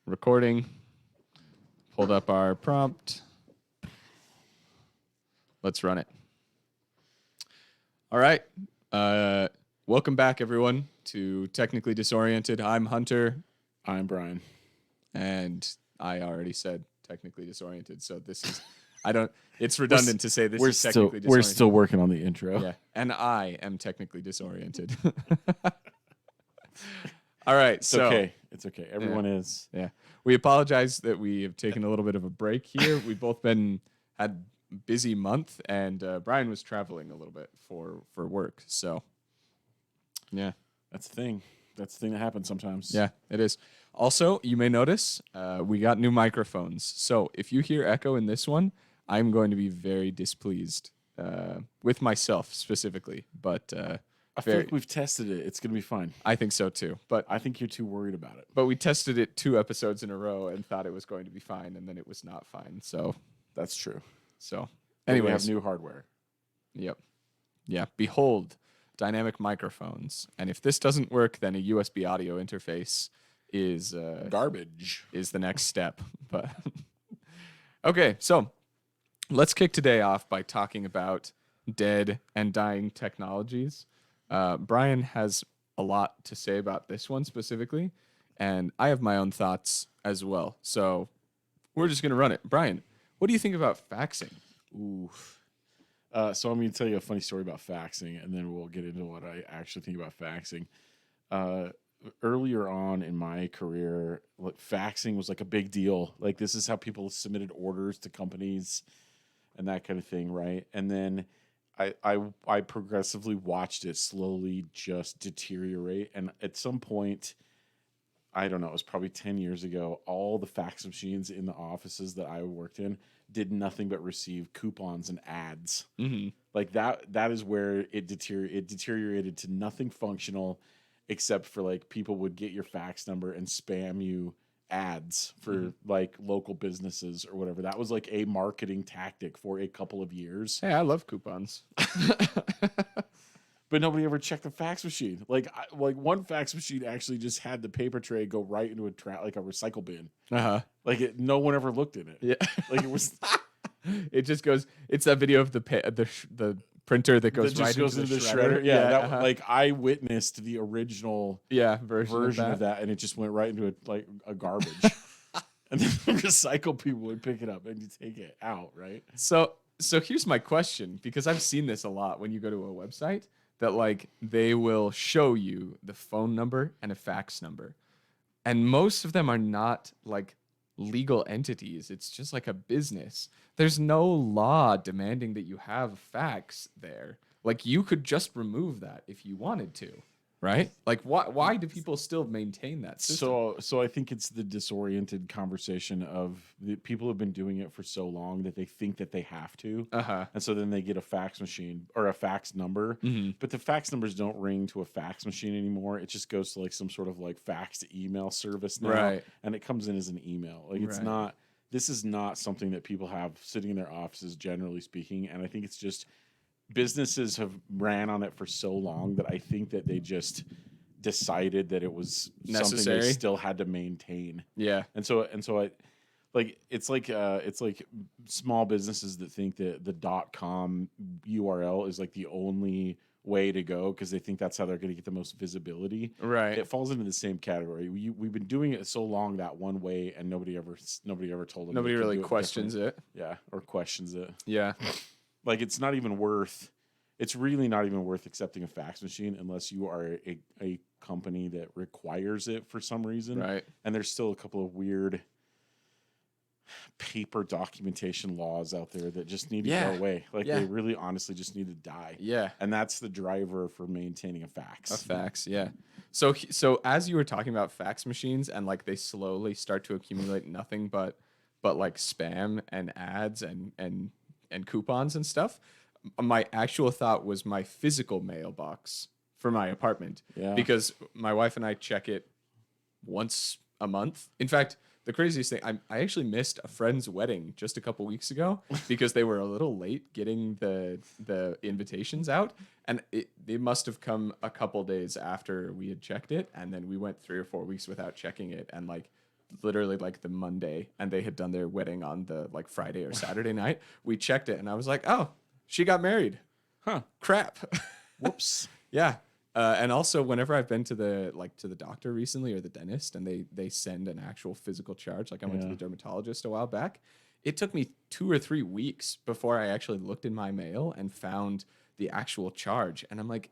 recording. Pulled up our prompt. Let's run it. All right. Welcome back, everyone, to Technically Disoriented. I'm Hunter. I'm Brian. And I already said technically disoriented, so this is... It's redundant to say this is technically disoriented. We're still working on the intro. Yeah, and I am technically disoriented. All right, It's okay. It's okay. Everyone is. Yeah. We apologize that we have taken a little bit of a break here. We've both had a busy month, and Brian was traveling a little bit for work. So, yeah. That's the thing. That's the thing that happens sometimes. Yeah, it is. Also, you may notice we got new microphones. So if you hear echo in this one, I'm going to be very displeased with myself specifically. But I feel like we've tested it. It's going to be fine. I think so too. But I think you're too worried about it. But we tested it 2 episodes in a row and thought it was going to be fine, and then it was not fine. So that's true. So anyway, we have new hardware. Yep. Yeah. Behold, dynamic microphones. And if this doesn't work, then a USB audio interface is garbage. Is the next step. But okay, so let's kick today off by talking about dead and dying technologies. Brian has a lot to say about this one specifically, and I have my own thoughts as well. So we're just going to run it. Brian, what do you think about faxing? Ooh. So I'm going to tell you a funny story about faxing, and then we'll get into what I actually think about faxing. Earlier on in my career, faxing was like a big deal. Like, this is how people submitted orders to companies and that kind of thing, right? And then I progressively watched it slowly just deteriorate. And at some point, I don't know, it was probably 10 years ago, all the fax machines in the offices that I worked in did nothing but receive coupons and ads. Mm-hmm. Like that is where it deteriorated to nothing functional, except for like people would get your fax number and spam you ads for like local businesses or whatever. That was like a marketing tactic for a couple of years. Hey, I love coupons. But nobody ever checked the fax machine. Like one fax machine actually just had the paper tray go right into like a recycle bin. Like no one ever looked in it. Yeah, like it was. It just goes. It's that video of the printer that goes right into the shredder. Yeah, like I witnessed the original version of that, and it just went right into a garbage. And then the recycle people would pick it up and you take it out, right? So here's my question, because I've seen this a lot when you go to a website, that like they will show you the phone number and a fax number, and most of them are not like legal entities. It's just like a business. There's no law demanding that you have fax there. Like, you could just remove that if you wanted to, right? Like, why do people still maintain that system? So I think it's the disoriented conversation of the people have been doing it for so long that they think that they have to. And so then they get a fax machine or a fax number, but the fax numbers don't ring to a fax machine anymore. It just goes to like some sort of like fax to email service now, right? And it comes in as an email. Like, it's not. This is not something that people have sitting in their offices, generally speaking. And I think it's just businesses have ran on it for so long that I think that they just decided that it was necessary. Something they still had to maintain. Yeah. And so I like it's like small businesses that think that the .com URL is like the only way to go because they think that's how they're going to get the most visibility. Right. It falls into the same category. We've been doing it so long that one way, and nobody ever told them. Nobody really questions it. Yeah, or questions it. Yeah. Like, it's really not even worth accepting a fax machine unless you are a company that requires it for some reason. Right. And there's still a couple of weird paper documentation laws out there that just need to go away. Like, they really honestly just need to die. Yeah. And that's the driver for maintaining a fax. A fax, yeah. So as you were talking about fax machines and like they slowly start to accumulate nothing but like spam and ads and coupons and stuff, my actual thought was my physical mailbox for my apartment. Yeah. Because my wife and I check it once a month. In fact, the craziest thing, I actually missed a friend's wedding just a couple weeks ago because they were a little late getting the invitations out, and it must have come a couple days after we had checked it, and then we went 3 or 4 weeks without checking it, and like literally like the Monday, and they had done their wedding on the like Friday or Saturday night. We checked it, and I was like, oh, she got married. Huh. Crap. Whoops. Yeah. And also, whenever I've been to the doctor recently or the dentist, and they send an actual physical charge, like I went to Yeah. the dermatologist a while back, it took me 2 or 3 weeks before I actually looked in my mail and found the actual charge. And I'm like,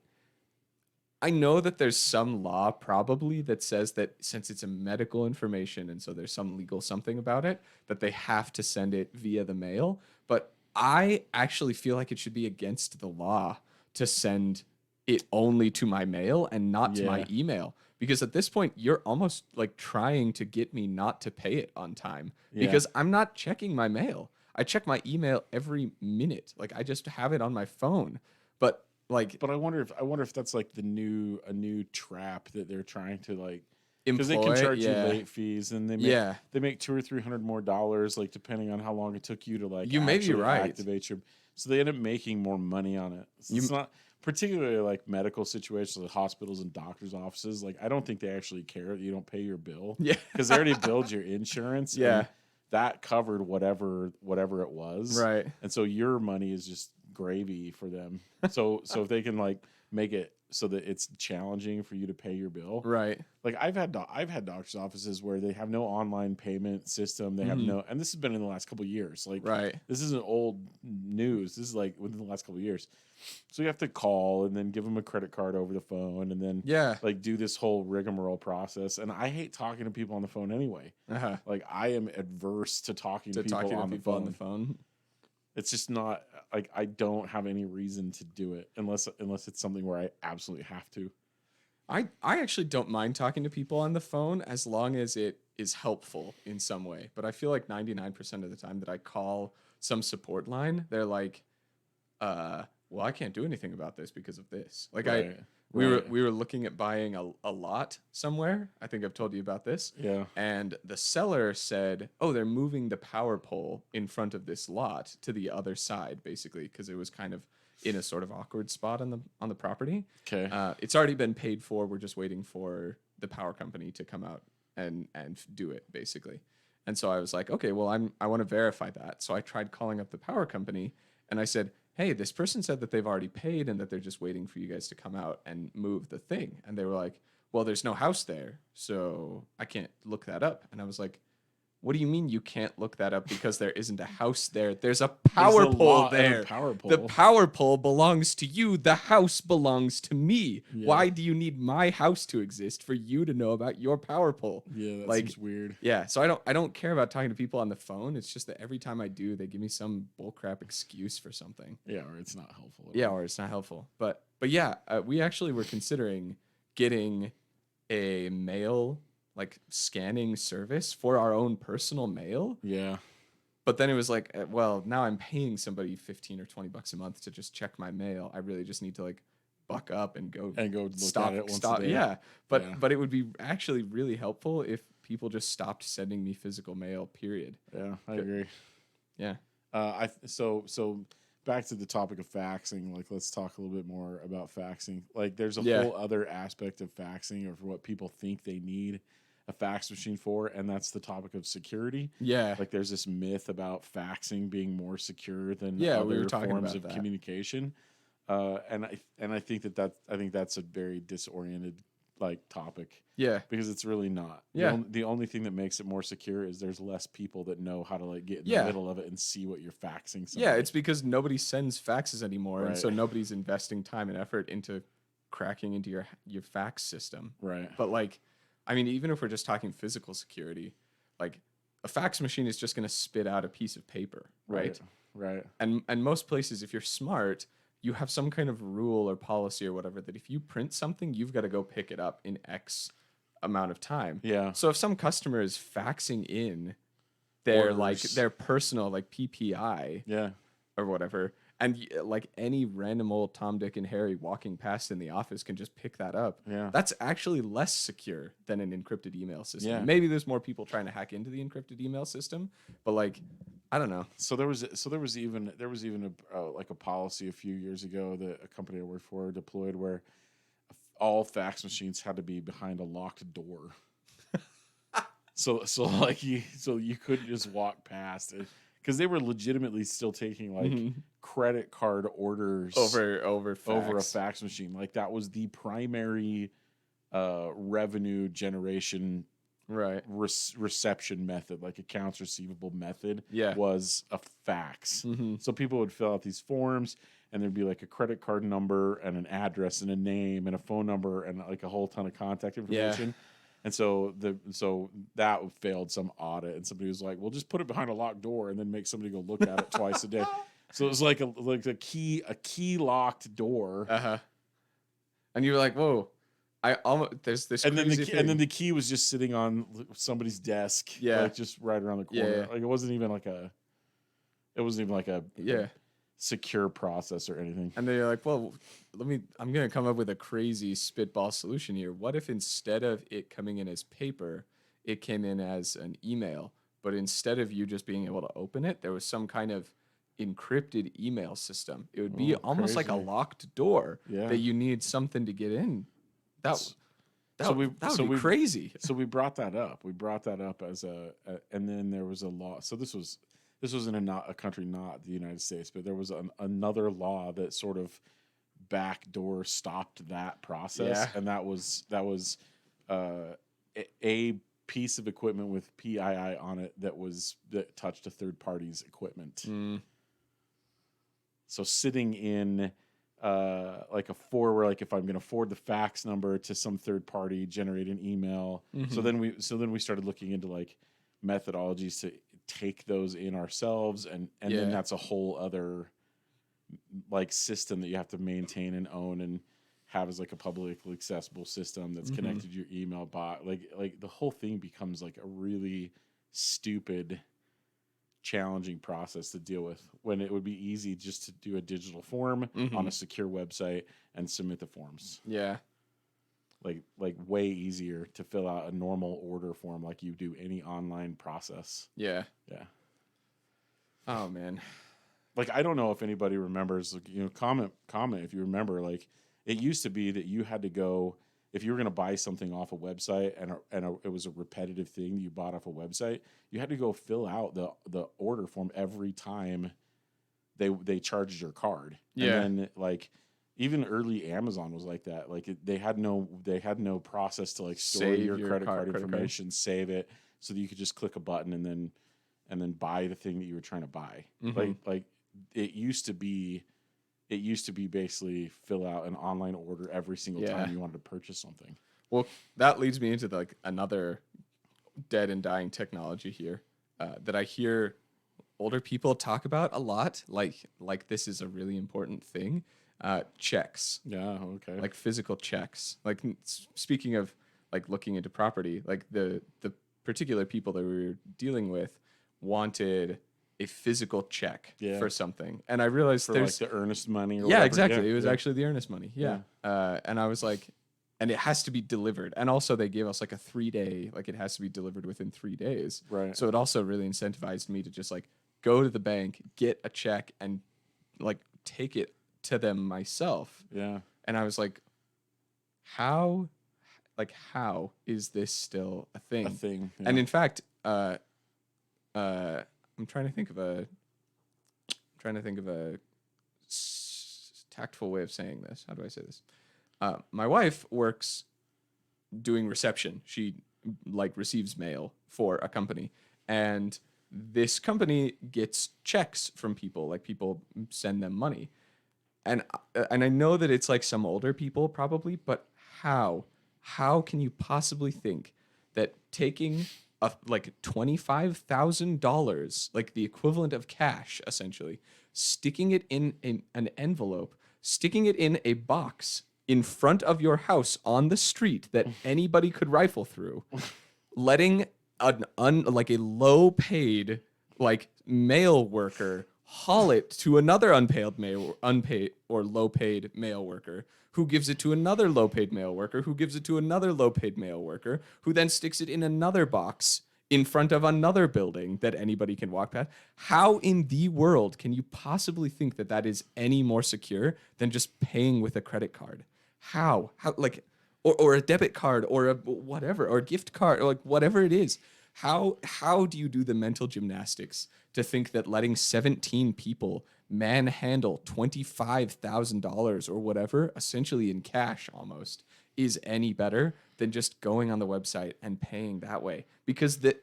I know that there's some law probably that says that since it's a medical information and so there's some legal something about it, that they have to send it via the mail. But I actually feel like it should be against the law to send it only to my mail and not to my Yeah. email. Because at this point, you're almost like trying to get me not to pay it on time Yeah. because I'm not checking my mail. I check my email every minute. Like I just have it on my phone. But like But I wonder if that's like a new trap that they're trying to like, because they can employ, charge you yeah. late fees, and Yeah. they make $200 or $300 more, like depending on how long it took you to like You may be actually right. activate your. So they end up making more money on it. So it's not particularly like medical situations, like hospitals and doctors' offices. Like I don't think they actually care that you don't pay your bill. Yeah. Because they already billed your insurance. Yeah. And that covered whatever it was. Right. And so your money is just gravy for them. So if they can like make it so that it's challenging for you to pay your bill. Right. Like I've had doctors' offices where they have no online payment system. They have no, and this has been in the last couple of years. Like Right. this isn't old news. This is like within the last couple of years. So you have to call and then give them a credit card over the phone and then Yeah. like do this whole rigmarole process. And I hate talking to people on the phone anyway. Uh-huh. Like I am adverse to talking to people, Talking on, to the people phone. on the phone. It's just not like I don't have any reason to do it unless it's something where I absolutely have to. I actually don't mind talking to people on the phone as long as it is helpful in some way. But I feel like 99% of the time that I call some support line, they're like, well, I can't do anything about this because of this. Like Right. we Right. were looking at buying a lot somewhere. I think I've told you about this. Yeah. And the seller said, "Oh, they're moving the power pole in front of this lot to the other side, basically, because it was kind of in a sort of awkward spot on the property. Okay. It's already been paid for. We're just waiting for the power company to come out and do it, basically." And so I was like, "Okay, well, I want to verify that." So I tried calling up the power company, and I said, "Hey, this person said that they've already paid and that they're just waiting for you guys to come out and move the thing." And they were like, "Well, there's no house there, so I can't look that up." And I was like, "What do you mean you can't look that up because there isn't a house there? There's a power There's a pole lot and a there. power The pole. power pole belongs to you. The house belongs to me. Yeah. Why do you need my house to exist for you to know about your power pole?" Yeah, that Like, seems weird. yeah, so I don't care about talking to people on the phone. It's just that every time I do, they give me some bullcrap excuse for something. Yeah, or it's not helpful. Yeah, or it's not helpful. But yeah, we actually were considering getting a mail like scanning service for our own personal mail. Yeah. But then it was like, well, now I'm paying somebody 15 or 20 bucks a month to just check my mail. I really just need to like buck up and go Look at it once stop. a day. Yeah. But Yeah. but it would be actually really helpful if people just stopped sending me physical mail, period. Yeah, I agree. Yeah. So back to the topic of faxing. Like, let's talk a little bit more about faxing. Like, there's a Yeah. whole other aspect of faxing, or for what people think they need a fax machine for, and that's the topic of security. Yeah. Like, there's this myth about faxing being more secure than Yeah, other we were talking forms about of that. communication. And I think that's a very disoriented like topic. Yeah. Because it's really not. Yeah. The only thing that makes it more secure is there's less people that know how to like get in Yeah. the middle of it and see what you're faxing. Somebody. Yeah, it's because nobody sends faxes anymore, and Right. so nobody's investing time and effort into cracking into your fax system. right. But like, I mean, even if we're just talking physical security, like a fax machine is just going to spit out a piece of paper, right? Right. And most places, if you're smart, you have some kind of rule or policy or whatever that if you print something, you've got to go pick it up in X amount of time. Yeah. So if some customer is faxing in their like Orders. their personal like PPI Yeah. or whatever, and like any random old Tom, Dick, and Harry walking past in the office can just pick that up. Yeah. That's actually less secure than an encrypted email system. Yeah. Maybe there's more people trying to hack into the encrypted email system, but like, I don't know. So there was even like a policy a few years ago that a company I worked for deployed where all fax machines had to be behind a locked door. So like you couldn't just walk past it because they were legitimately still taking like credit card orders over over a fax. fax machine. Like that was the primary revenue generation Right. reception method, like accounts receivable method, Yeah. was a fax. Mm-hmm. So people would fill out these forms, and there'd be like a credit card number and an address and a name and a phone number and like a whole ton of contact information. And so that failed some audit, and somebody was like, "Well, just put it behind a locked door and then make somebody go look at it twice a day." So it was like a key locked door. Uh-huh. And you were like, "Whoa, I almost there's this And crazy then the key was just sitting on somebody's desk, like just right around the corner. Yeah. Like it wasn't even like a yeah." secure process or anything. And they're like, "Well, I'm gonna come up with a crazy spitball solution here. What if instead of it coming in as paper, it came in as an email, but instead of you just being able to open it, there was some kind of encrypted email system. It would be almost like a crazy. locked door Yeah. that you need something to get in. That would be crazy. So we brought that up. We brought that up as and then there was a law. So this was in a country not the United States, but there was another law that sort of backdoor stopped that process, Yeah. and that was a piece of equipment with PII on it that touched a third party's equipment. Mm. So sitting in like where like if I'm going to forward the fax number to some third party, generate an email. So then we started looking into like methodologies to take those in ourselves, and then that's a whole other like system that you have to maintain and own and have as like a publicly accessible system that's connected to your email bot. Like the whole thing becomes like a really stupid, challenging process to deal with, when it would be easy just to do a digital form on a secure website and submit the forms. Yeah. Like way easier to fill out a normal order form like you do any online process. Yeah. Yeah. Oh man. Like I don't know if anybody remembers, like, comment if you remember, like it used to be that you had to go, if you were going to buy something off a website and it was a repetitive thing you bought off a website, you had to go fill out the order form every time they charged your card. Yeah. And then like even early Amazon was like that. Like they had no process to like store Save your your credit card credit card. information, save it, so that you could just click a button and then buy the thing that you were trying to buy. Like it used to be basically fill out an online order every single time you wanted to purchase something. Well, that leads me into like another dead and dying technology here that I hear older people talk about a lot. Like this is a really important thing. Checks. Yeah. Okay. Like physical checks. Like speaking of like looking into property, like the particular people that we were dealing with wanted a physical check for something, and I realized there's like the earnest money. Or whatever. Exactly. It was actually the earnest money. Yeah. Yeah. And I was like, and it has to be delivered, and also they gave us like a 3-day, like it has to be delivered within 3 days. Right. So it also really incentivized me to just like go to the bank, get a check, and like take it to them myself. Yeah. And I was like, how is this still a thing? A thing. Yeah. And in fact, I'm trying to think of a tactful way of saying this. How do I say this? My wife works doing reception. She like receives mail for a company, and this company gets checks from people. Like people send them money, and I know that it's like some older people probably, but how can you possibly think that taking like $25,000, like the equivalent of cash, essentially, sticking it in an envelope, sticking it in a box in front of your house on the street that anybody could rifle through, letting like a low paid like mail worker haul it to another unpaid or low paid mail worker, who gives it to another low paid mail worker, who gives it to another low paid mail worker, who then sticks it in another box in front of another building that anybody can walk past. How in the world can you possibly think that that is any more secure than just paying with a credit card? How like, or a debit card or a whatever, or a gift card, or like whatever it is. How do you do the mental gymnastics to think that letting 17 people manhandle $25,000 or whatever, essentially in cash almost, is any better than just going on the website and paying that way? Because the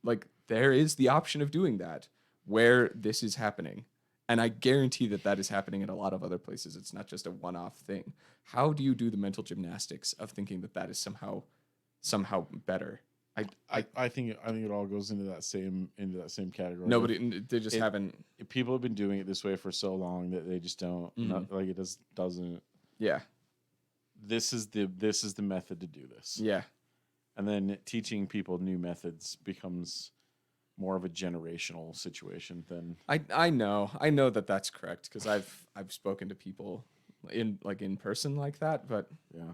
like there is the option of doing that where this is happening. And I guarantee that that is happening at a lot of other places. It's not just a one-off thing. How do you do the mental gymnastics of thinking that that is somehow better? I think it all goes into that same category. They just haven't. People have been doing it this way for so long that they just don't like it doesn't. Yeah. This is the method to do this. Yeah. And then teaching people new methods becomes more of a generational situation than I know that that's correct because I've spoken to people in person like that, but yeah.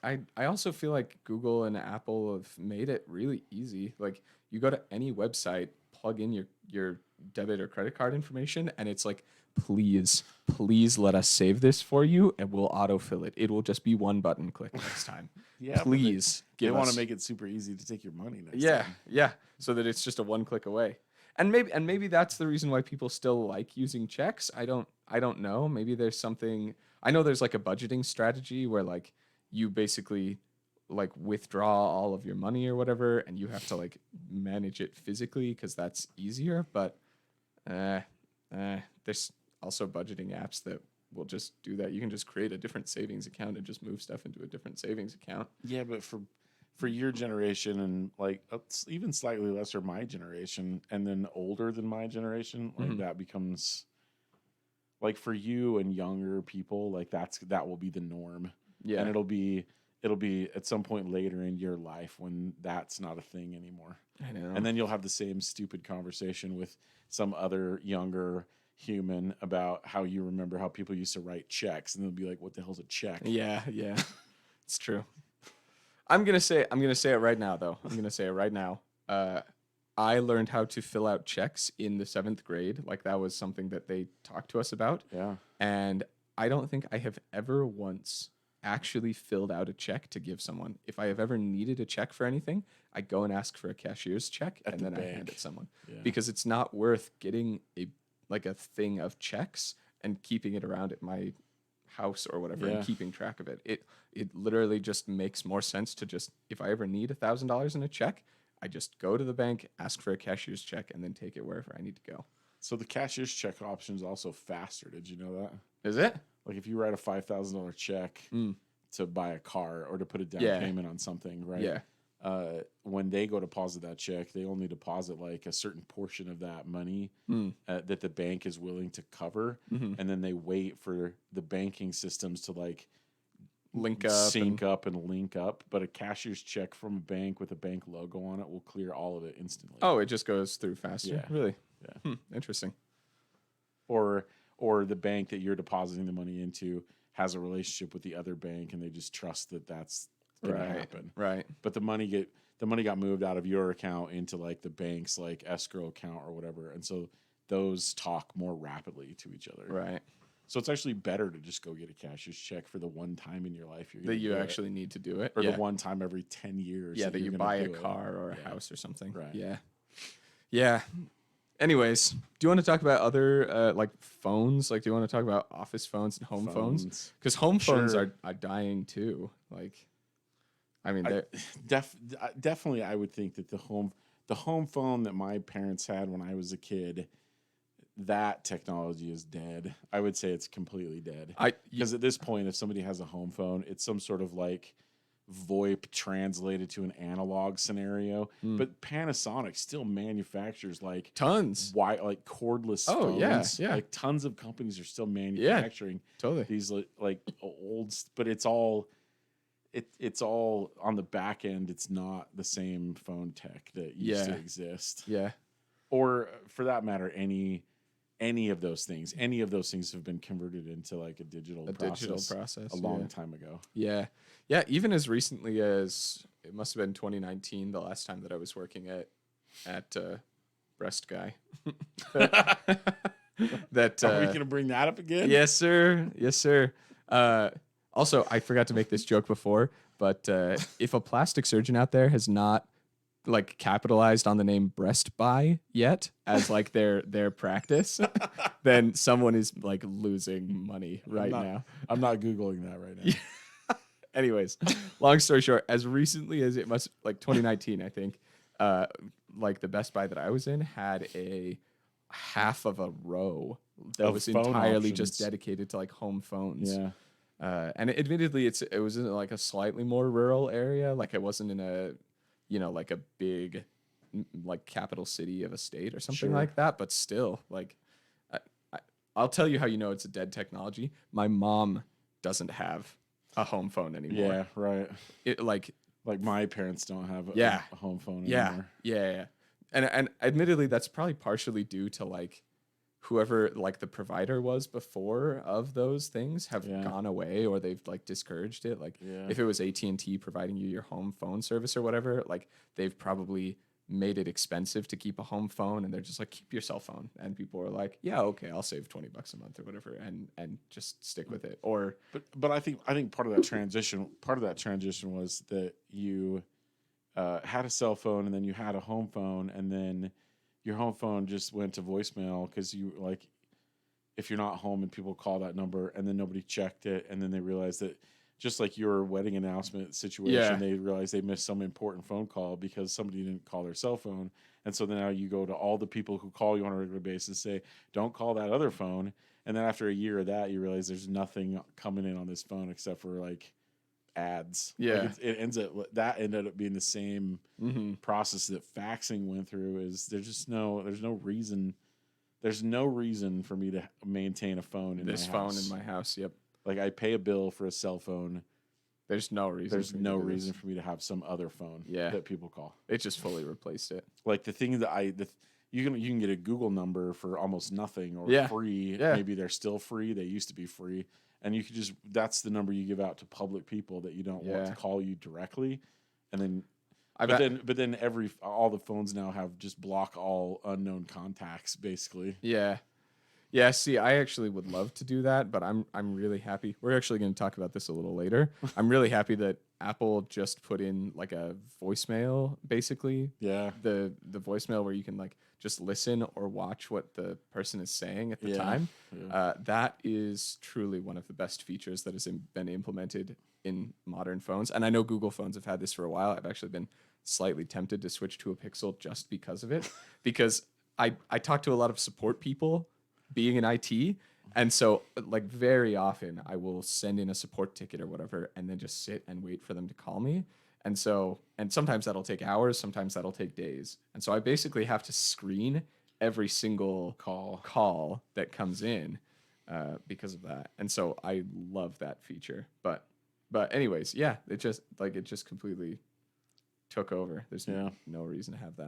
I also feel like Google and Apple have made it really easy. Like you go to any website, plug in your debit or credit card information, and it's like, please let us save this for you, and we'll autofill it. It will just be one button click next time. Yeah, please they want to make it super easy to take your money next Yeah, time. yeah, so that it's just a one click away. And maybe that's the reason why people still like using checks. I don't know. Maybe there's something. I know there's like a budgeting strategy where like you basically like withdraw all of your money or whatever, and you have to like manage it physically because that's easier. But there's also budgeting apps that will just do that. You can just create a different savings account and just move stuff into a different savings account. Yeah, but for your generation and like even slightly lesser my generation and then older than my generation, like that becomes like for you and younger people, like that will be the norm. Yeah. And it'll be at some point later in your life when that's not a thing anymore. I know. And then you'll have the same stupid conversation with some other younger human about how you remember how people used to write checks, and they'll be like, what the hell's a check? Yeah. It's true. I'm gonna say it right now though. I'm gonna say it right now. I learned how to fill out checks in the 7th grade. Like that was something that they talked to us about. Yeah. And I don't think I have ever once actually filled out a check to give someone. If I have ever needed a check for anything, I go and ask for a cashier's check and then I hand it someone. Yeah. Because it's not worth getting a thing of checks and keeping it around at my house or whatever and keeping track of it. It literally just makes more sense to just, if I ever need $1,000 in a check, I just go to the bank, ask for a cashier's check, and then take it wherever I need to go. So the cashier's check option is also faster. Did you know that? Is it? Like if you write a $5,000 check to buy a car or to put a down payment on something, right? Yeah. When they go deposit that check, they only deposit like a certain portion of that money that the bank is willing to cover, and then they wait for the banking systems to like sync up and link up. But a cashier's check from a bank with a bank logo on it will clear all of it instantly. Oh, it just goes through faster. Yeah. Really? Yeah. Interesting. Or the bank that you're depositing the money into has a relationship with the other bank, and they just trust that that's going to happen. Right. But the money got moved out of your account into like the bank's like escrow account or whatever, and so those talk more rapidly to each other. Right. So it's actually better to just go get a cashier's check for the one time in your life that you actually need to do it, or the one time every 10 years. Yeah, that you buy a car or a house or something. Right. Yeah. Yeah. Anyways, do you want to talk about other like phones? Like, do you want to talk about office phones and home phones? Because home phones are dying too. Like, I mean, definitely, I would think that the home phone that my parents had when I was a kid, that technology is dead. I would say it's completely dead. Because at this point, if somebody has a home phone, it's some sort of like VoIP translated to an analog scenario. But Panasonic still manufactures like tons, like cordless phones. Yeah. Like tons of companies are still manufacturing these like old, but it's all on the back end. It's not the same phone tech that used to exist. Yeah. Or for that matter, any of those things. Any of those things have been converted into like a digital process a long time ago. Yeah. Yeah. Even as recently as it must have been 2019, the last time that I was working at Breast Guy. that Are we going to bring that up again? Yes, sir. Yes, sir. Also, I forgot to make this joke before, but if a plastic surgeon out there has not like capitalized on the name breast buy yet as like their practice, then someone is like losing money right now. I'm not Googling that right now. Anyways, long story short, as recently as it must like 2019, I think, uh, like the Best Buy that I was in had a half of a row that Of was phone entirely just options. dedicated to like home phones. Yeah. And admittedly, it was in like a slightly more rural area. Like it wasn't in a, like a big, like capital city of a state or something Sure. like that. But still, like, I, I, I'll tell you how you know it's a dead technology. My mom doesn't have a home phone anymore. Yeah, right. It like, Like my parents don't have yeah, a home phone yeah, anymore. yeah. And admittedly, that's probably partially due to like whoever like the provider was before of those things have Yeah. gone away or they've like discouraged it. Like Yeah. if it was AT&T providing you your home phone service or whatever, like they've probably made it expensive to keep a home phone and they're just like keep your cell phone, and people are like, yeah, okay, I'll save $20 a month or whatever and just stick with it. Or But I think part of that transition was that you had a cell phone and then you had a home phone and then your home phone just went to voicemail because you like if you're not home and people call that number and then nobody checked it and then they realized that just like your wedding announcement situation, yeah, they realized they missed some important phone call because somebody didn't call their cell phone. And so then now you go to all the people who call you on a regular basis, say, don't call that other phone. And then after a year of that, you realize there's nothing coming in on this phone except for like ads. Like yeah, it ends up that ended up being the same mm-hmm. process that faxing went through. Is there's no reason for me to maintain a phone in This my phone in house. my house. Yep. Like I pay a bill for a cell phone. There's no reason There's for me to no do reason this. for me to have some other phone Yeah, that people call. it just fully replaced it. Like the thing that you can get a Google number for almost nothing or Yeah, free. yeah, Maybe they're still free. They used to be free. And you could just that's the number you give out to public people that you don't want to yeah. call you directly. And then I've but then every all the phones now have just block all unknown contacts basically. yeah. Yeah, see, I actually would love to do that, but I'm really happy. We're actually going to talk about this a little later. I'm really happy that Apple just put in like a voicemail, basically. Yeah. The voicemail where you can like just listen or watch what the person is saying at the Yeah. time. Yeah. That is truly one of the best features that has been implemented in modern phones. And I know Google phones have had this for a while. I've actually been slightly tempted to switch to a Pixel just because of it, because I talk to a lot of support people being in IT. And so, like, very often I will send in a support ticket or whatever and then just sit and wait for them to call me. And so, and sometimes that'll take hours, sometimes that'll take days. And so I basically have to screen every single call that comes in because of that. And so I love that feature. But anyways, yeah, it just completely took over. There's Yeah. no reason to have that.